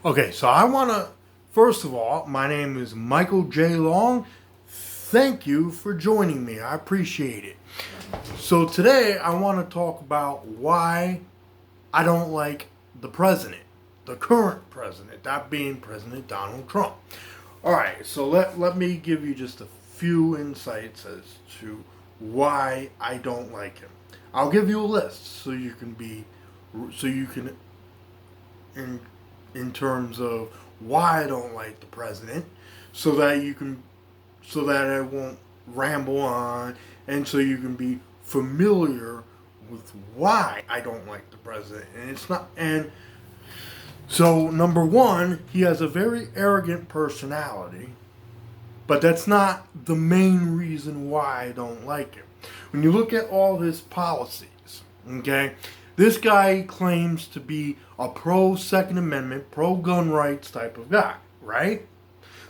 Okay, so I want to, first of all, my name is Michael J. Long. Thank you for joining me. I appreciate it. So today I want to talk about why I don't like the president, the current president, that being President Donald Trump. All right, so let me give you just a few insights as to why I don't like him. I'll give you a list so you can in terms of why I don't like the president, so that I won't ramble on, and so you can be familiar with why I don't like the president. And it's not, and so number one, he has a very arrogant personality, but that's not the main reason why I don't like him. When you look at all his policies, okay, this guy claims to be a pro-Second Amendment, pro-gun rights type of guy, right?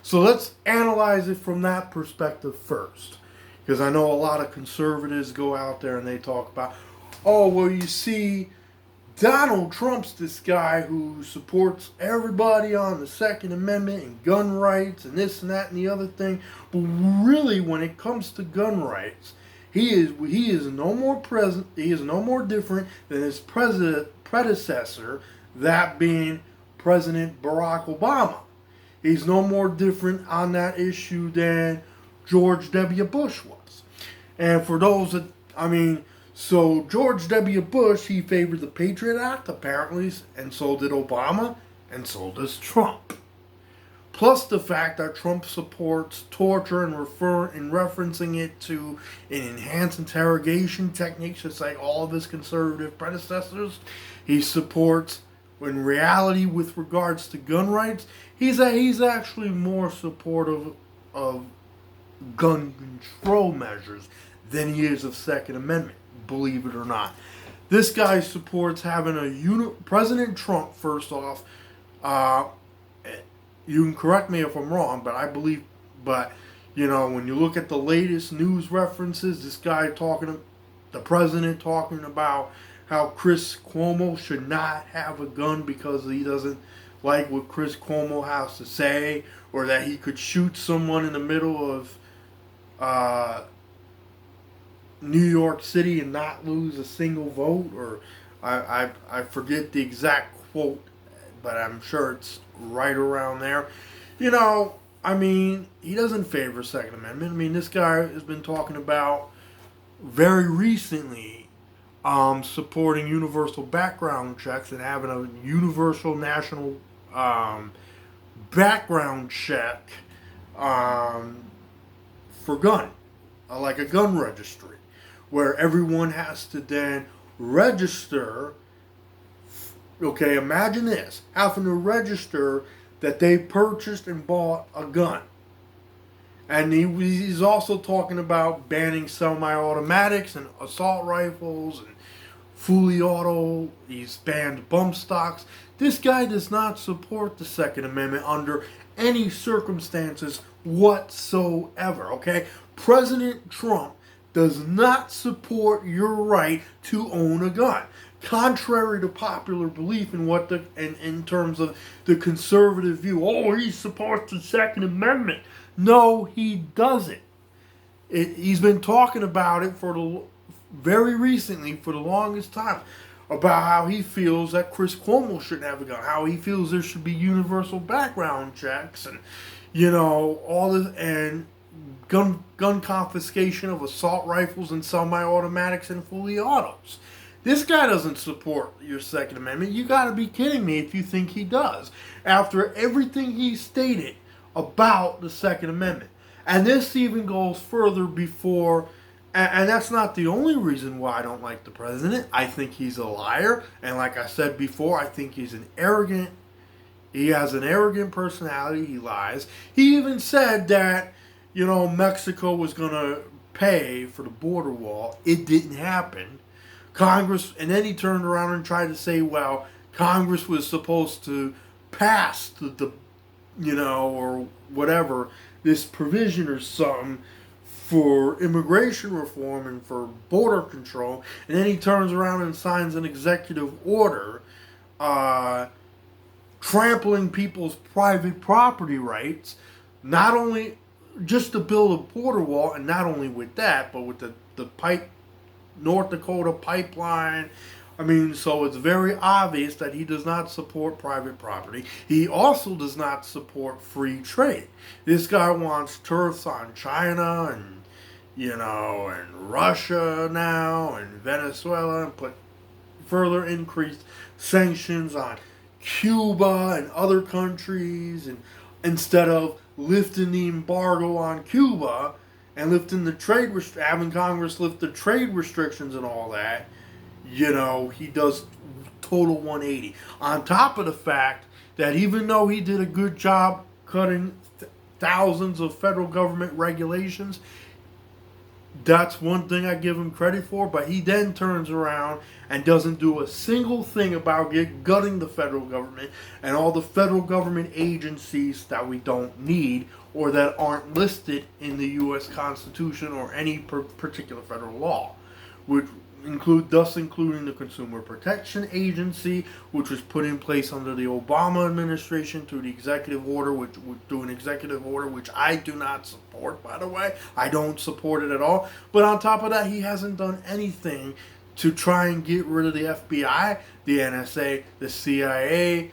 So let's analyze it from that perspective first. Because I know a lot of conservatives go out there and they talk about, oh, well, you see, Donald Trump's this guy who supports everybody on the Second Amendment and gun rights and this and that and the other thing. But really, when it comes to gun rights, he is no more present. He is no more different than his predecessor, that being President Barack Obama. He's no more different on that issue than George W. Bush was. And for those that, so George W. Bush, he favored the Patriot Act apparently, and so did Obama, and so does Trump. Plus the fact that Trump supports torture and referencing it to an enhanced interrogation technique, just like all of his conservative predecessors. He supports, in reality, with regards to gun rights, he's actually more supportive of gun control measures than he is of Second Amendment, believe it or not. This guy supports having President Trump, first off, you can correct me if I'm wrong, but I believe, when you look at the latest news references, the president talking about how Chris Cuomo should not have a gun because he doesn't like what Chris Cuomo has to say, or that he could shoot someone in the middle of New York City and not lose a single vote, or I forget the exact quote, but I'm sure it's right around there. He doesn't favor Second Amendment. This guy has been talking about very recently supporting universal background checks and having a universal national background check for like a gun registry, where everyone has to then register. Okay, imagine this, having to register that they purchased and bought a gun. And he's also talking about banning semi-automatics and assault rifles and fully auto. He's banned bump stocks. This guy does not support the Second Amendment under any circumstances whatsoever, okay? President Trump does not support your right to own a gun. Contrary to popular belief in terms of the conservative view, he supports the Second Amendment. No, he doesn't. He's been talking about it very recently, for the longest time, about how he feels that Chris Cuomo shouldn't have a gun, how he feels there should be universal background checks, and all this, and gun confiscation of assault rifles and semi-automatics and fully autos. This guy doesn't support your Second Amendment. You got to be kidding me if you think he does, after everything he stated about the Second Amendment. And this even goes further before, and that's not the only reason why I don't like the president. I think he's a liar, and like I said before, I think he has an arrogant personality. He lies. He even said that, Mexico was going to pay for the border wall. It didn't happen. Congress, and then he turned around and tried to say, well, Congress was supposed to pass or whatever, this provision or something for immigration reform and for border control, and then he turns around and signs an executive order trampling people's private property rights, not only just to build a border wall, and not only with that, but with the North Dakota pipeline. I mean, so it's very obvious that he does not support private property. He also does not support free trade. This guy wants tariffs on China and, and Russia now and Venezuela, and put further increased sanctions on Cuba and other countries, and instead of lifting the embargo on Cuba and lifting the having Congress lift the trade restrictions and all that, he does total 180. On top of the fact that even though he did a good job cutting thousands of federal government regulations, that's one thing I give him credit for, but he then turns around and doesn't do a single thing about gutting the federal government and all the federal government agencies that we don't need or that aren't listed in the U.S. Constitution or any particular federal law, which including the Consumer Protection Agency, which was put in place under the Obama administration through an executive order, which I do not support, by the way. I don't support it at all. But on top of that, he hasn't done anything to try and get rid of the FBI, the NSA, the CIA,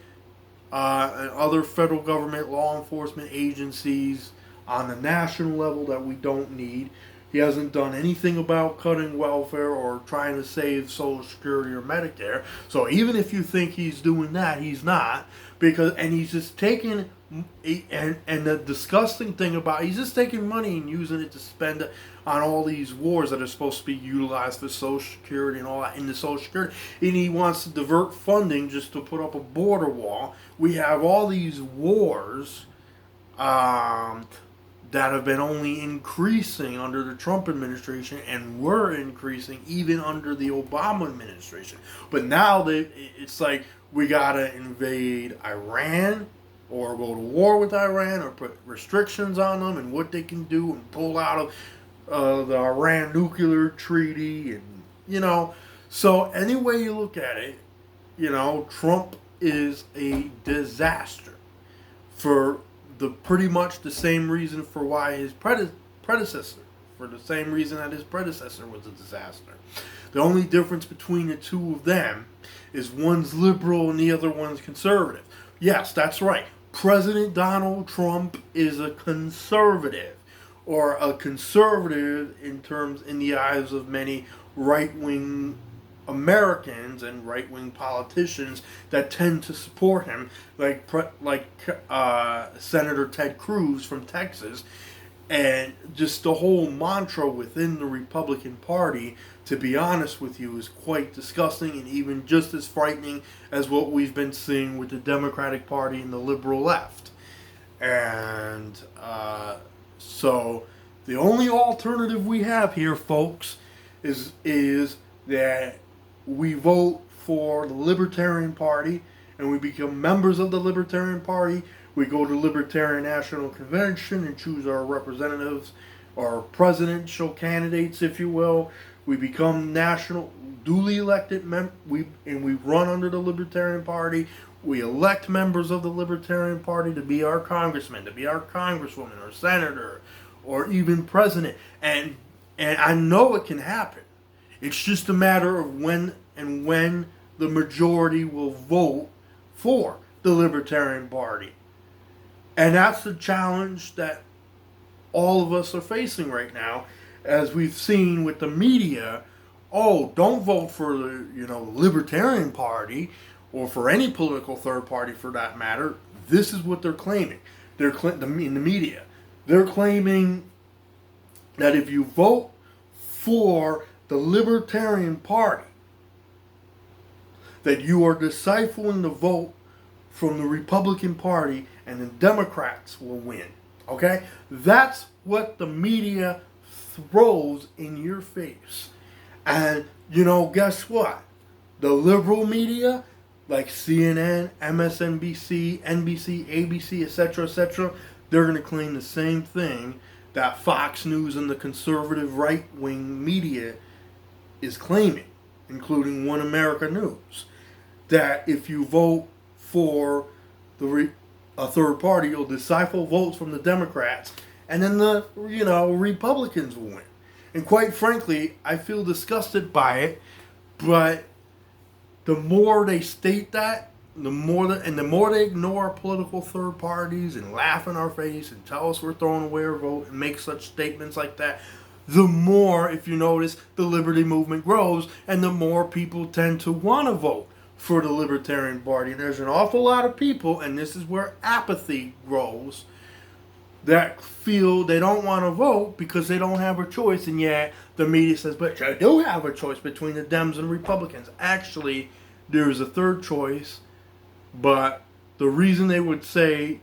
and other federal government law enforcement agencies on the national level that we don't need. He hasn't done anything about cutting welfare or trying to save Social Security or Medicare. So even if you think he's doing that, he's not. And he's just taking, and the disgusting thing about, he's just taking money and using it to spend on all these wars that are supposed to be utilized for Social Security and all that into Social Security. And he wants to divert funding just to put up a border wall. We have all these wars, that have been only increasing under the Trump administration and were increasing even under the Obama administration. But now it's like we gotta invade Iran or go to war with Iran or put restrictions on them and what they can do and pull out of the Iran nuclear treaty, and so any way you look at it, Trump is a disaster for pretty much the same reason for why his predecessor was a disaster. The only difference between the two of them is one's liberal and the other one's conservative. Yes, that's right. President Donald Trump is a conservative, or a conservative in the eyes of many right-wing Americans and right-wing politicians that tend to support him, like Senator Ted Cruz from Texas, and just the whole mantra within the Republican Party, to be honest with you, is quite disgusting and even just as frightening as what we've been seeing with the Democratic Party and the liberal left. And so the only alternative we have here, folks, is that we vote for the Libertarian Party and we become members of the Libertarian Party. We go to Libertarian National Convention and choose our representatives, our presidential candidates, if you will. We become national, duly elected and we run under the Libertarian Party. We elect members of the Libertarian Party to be our congressman, to be our congresswoman or senator or even president. And I know it can happen. It's just a matter of when the majority will vote for the Libertarian Party. And that's the challenge that all of us are facing right now, as we've seen with the media. Oh, don't vote for the Libertarian Party or for any political third party for that matter. This is what they're claiming. In the media, they're claiming that if you vote for the Libertarian Party, that you are deciphering the vote from the Republican Party and the Democrats will win. Okay? That's what the media throws in your face. And, guess what? The liberal media, like CNN, MSNBC, NBC, ABC, etc., they're going to claim the same thing that Fox News and the conservative right-wing media is claiming, including One America News, that if you vote for a third party will decipher votes from the Democrats, and then the Republicans will win. And quite frankly, I feel disgusted by it. But the more they state that, the more they ignore political third parties and laugh in our face and tell us we're throwing away our vote and make such statements like that, the more, if you notice, the liberty movement grows, and the more people tend to want to vote for the Libertarian Party. And there's an awful lot of people, and this is where apathy grows, that feel they don't want to vote because they don't have a choice. And yet the media says, but you do have a choice between the Dems and Republicans. Actually, there's a third choice, but the reason they would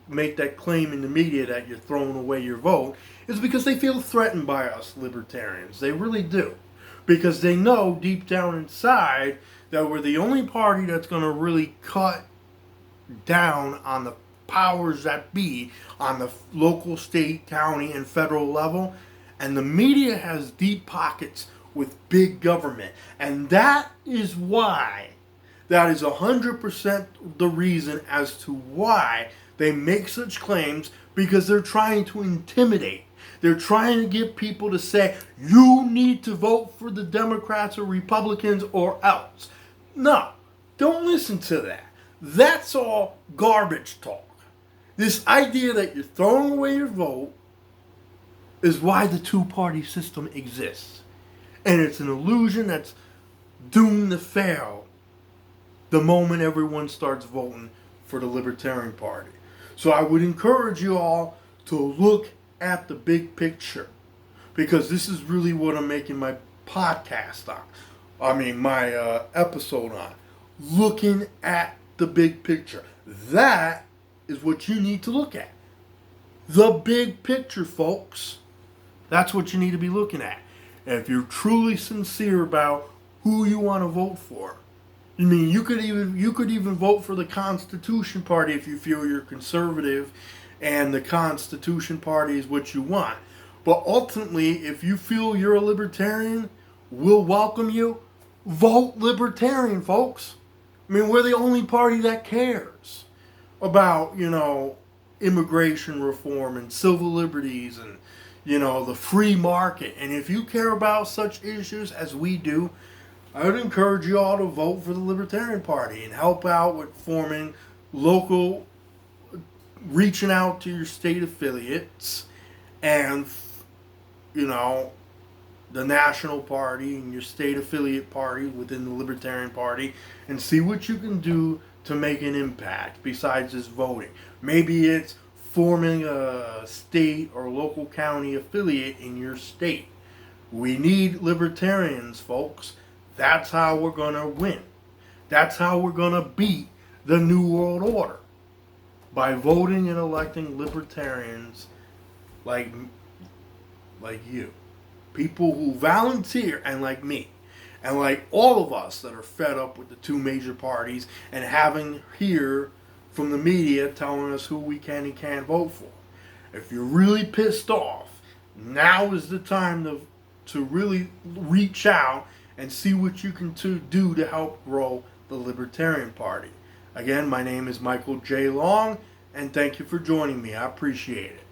make that claim in the media that you're throwing away your vote is because they feel threatened by us libertarians. They really do. Because they know deep down inside that we're the only party that's going to really cut down on the powers that be on the local, state, county, and federal level. And the media has deep pockets with big government. And that is why, that is 100% the reason as to why they make such claims, because they're trying to intimidate. They're trying to get people to say, you need to vote for the Democrats or Republicans or else. No, don't listen to that. That's all garbage talk. This idea that you're throwing away your vote is why the two-party system exists. And it's an illusion that's doomed to fail the moment everyone starts voting for the Libertarian Party. So I would encourage you all to look at the big picture, because this is really what I'm making my podcast on. My episode on. Looking at the big picture. That is what you need to look at. The big picture, folks. That's what you need to be looking at. And if you're truly sincere about who you want to vote for, you could even vote for the Constitution Party if you feel you're conservative and the Constitution Party is what you want. But ultimately, if you feel you're a libertarian, we'll welcome you. Vote Libertarian, folks. We're the only party that cares about, immigration reform and civil liberties and, the free market. And if you care about such issues as we do, I would encourage you all to vote for the Libertarian Party and help out with forming local, reaching out to your state affiliates and, the national party and your state affiliate party within the Libertarian Party, and see what you can do to make an impact besides just voting. Maybe it's forming a state or local county affiliate in your state. We need libertarians, folks. That's how we're going to win. That's how we're going to beat the New World Order. By voting and electing libertarians like you. People who volunteer, and like me. And like all of us that are fed up with the two major parties and having hear from the media telling us who we can and can't vote for. If you're really pissed off, now is the time to really reach out and see what you can do to help grow the Libertarian Party. Again, my name is Michael J. Long, and thank you for joining me. I appreciate it.